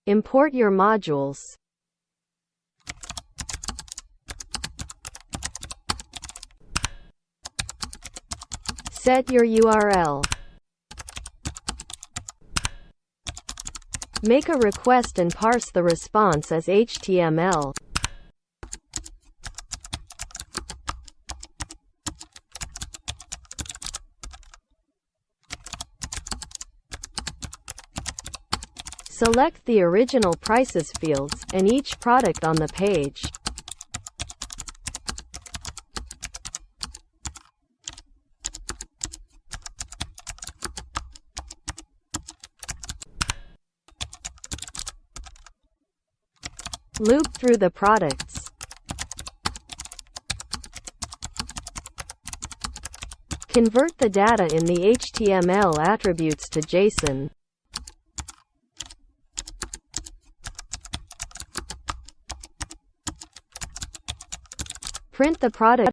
Import your modules. Set your URL. Make a request and parse the response as HTML. Select the original prices fields, and each product on the page. Loop through the products. Convert the data in the HTML attributes to JSON. Print the product